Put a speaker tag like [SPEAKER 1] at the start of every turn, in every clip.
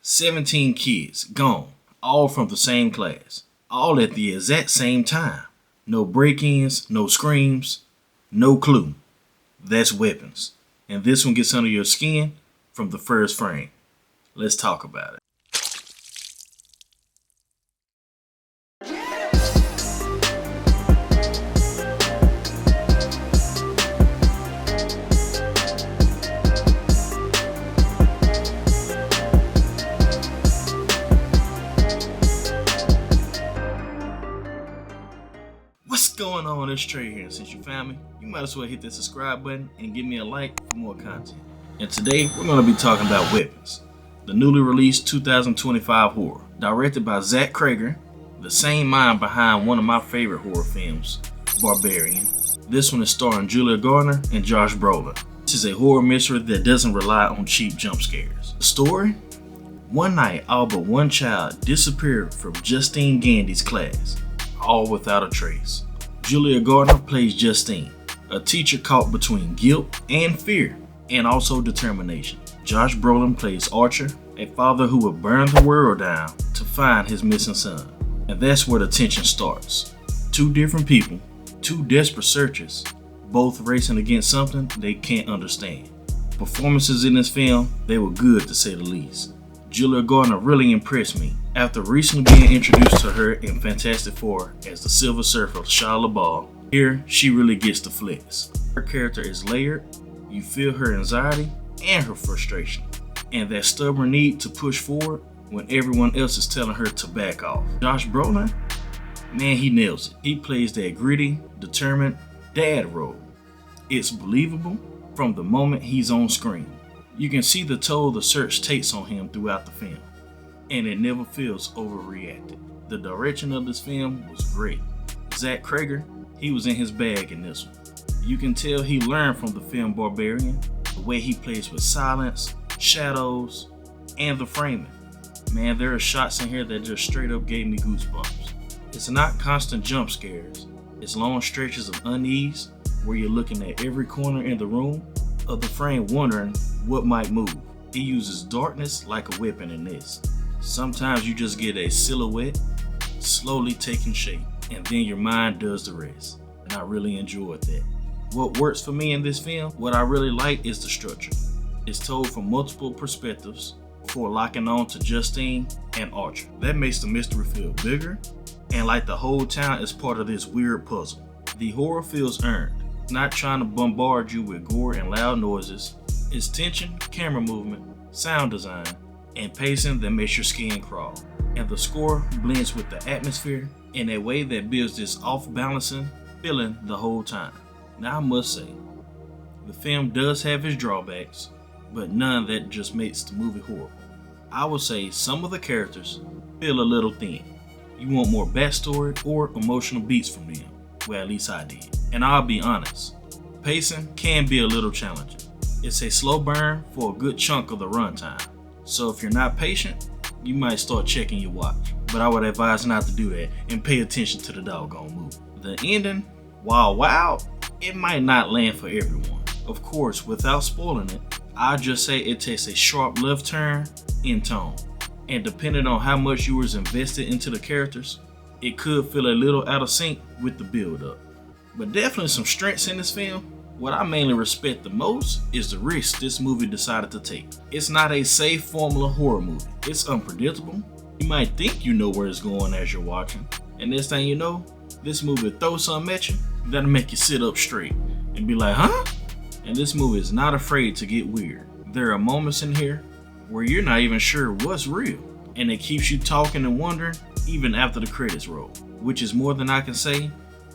[SPEAKER 1] 17 kids gone, all from the same class, all at the exact same time. No break-ins, no screams, no clue. That's weapons. And this one gets under your skin from the first frame. Let's talk about it. What's going on? It's Trey here. Since you found me, you might as well hit that subscribe button and give me a like for more content. And today we're going to be talking about Weapons, the newly released 2025 horror, directed by Cregger, the same mind behind one of my favorite horror films, Barbarian. This one is starring Garner and Josh Brolin. This is a horror mystery that doesn't rely on cheap jump scares. The story? One night, all but one child disappeared from Justine Gandy's class, all without a trace. Garner plays Justine, a teacher caught between guilt and fear, and also determination. Josh Brolin plays Archer, a father who would burn the world down to find his missing son. And that's where the tension starts. Two different people, two desperate searchers, both racing against something they can't understand. Performances in this film, they were good to say the least. Garner really impressed me after recently being introduced to her in Fantastic Four as the Silver Surfer Shia LaBeouf. Here, she really gets the flex. Her character is layered, you feel her anxiety and her frustration, and that stubborn need to push forward when everyone else is telling her to back off. Josh Brolin, man, he nails it. He plays that gritty, determined dad role. It's believable from the moment he's on screen. You can see the toll the search takes on him throughout the film, and it never feels overreacted. The direction of this film was great. Cregger, he was in his bag in this one. You can tell he learned from the film Barbarian, the way he plays with silence, shadows, and the framing. Man, there are shots in here that just straight up gave me goosebumps. It's not constant jump scares, it's long stretches of unease where you're looking at every corner in the room of the frame wondering what might move. He uses darkness like a weapon in this. Sometimes you just get a silhouette slowly taking shape, and then your mind does the rest. And I really enjoyed that. What works for me in this film, what I really like is the structure. It's told from multiple perspectives before locking on to Justine and Archer. That makes the mystery feel bigger, and like the whole town is part of this weird puzzle. The horror feels earned, not trying to bombard you with gore and loud noises. It's tension, camera movement, sound design, and pacing that makes your skin crawl. And the score blends with the atmosphere in a way that builds this off-balancing feeling the whole time. Now I must say, the film does have its drawbacks, but none that just makes the movie horrible. I would say some of the characters feel a little thin. You want more backstory or emotional beats from them. Well, at least I did. And I'll be honest, pacing can be a little challenging. It's a slow burn for a good chunk of the runtime. So if you're not patient, you might start checking your watch. But I would advise not to do that and pay attention to the doggone movie. The ending, while wild, it might not land for everyone. Of course, without spoiling it, I'll just say it takes a sharp left turn in tone. And depending on how much you was invested into the characters, it could feel a little out of sync with the build-up. But definitely some strengths in this film. What I mainly respect the most is the risk this movie decided to take. It's not a safe formula horror movie. It's unpredictable. You might think you know where it's going as you're watching, and next thing you know, this movie throws something at you that'll make you sit up straight and be like, huh? And this movie is not afraid to get weird. There are moments in here where you're not even sure what's real, and it keeps you talking and wondering even after the credits roll, which is more than I can say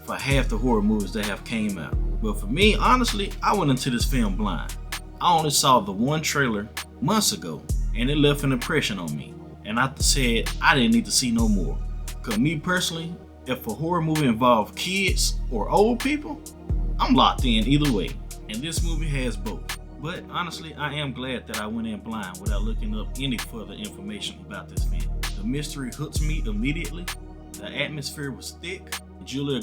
[SPEAKER 1] for half the horror movies that have came out. But for me, honestly, I went into this film blind. I only saw the one trailer months ago, and it left an impression on me. And I said I didn't need to see no more. Cause me personally, if a horror movie involves kids or old people, I'm locked in either way. And this movie has both. But honestly, I am glad that I went in blind without looking up any further information about this film. The mystery hooks me immediately. The atmosphere was thick.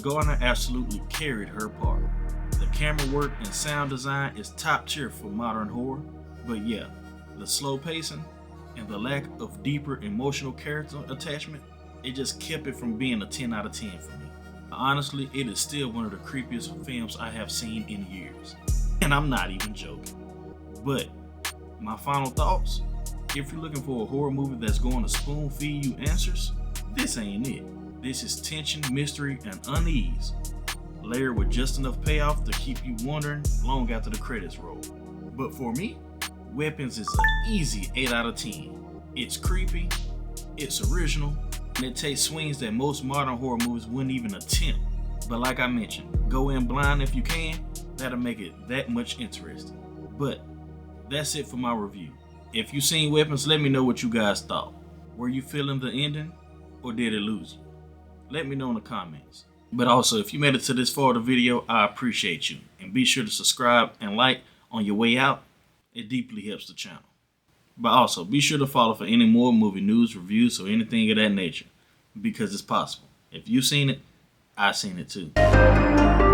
[SPEAKER 1] Garner absolutely carried her part. The camera work and sound design is top tier for modern horror, but yeah, the slow pacing, and the lack of deeper emotional character attachment, it just kept it from being a 10 out of 10 for me. Honestly, it is still one of the creepiest films I have seen in years. And I'm not even joking. But my final thoughts, if you're looking for a horror movie that's going to spoon feed you answers, this ain't it. This is tension, mystery, and unease, layered with just enough payoff to keep you wondering long after the credits roll. But for me, Weapons is an easy 8 out of 10. It's creepy, it's original, and it takes swings that most modern horror movies wouldn't even attempt. But like I mentioned, go in blind if you can, that'll make it that much interesting. But that's it for my review. If you seen Weapons, let me know what you guys thought. Were you feeling the ending, or did it lose you? Let me know in the comments. But also, if you made it to this far of the video, I appreciate you. And be sure to subscribe and like on your way out. It deeply helps the channel. But also, be sure to follow for any more movie news, reviews, or anything of that nature. Because it's possible. If you've seen it, I've seen it too.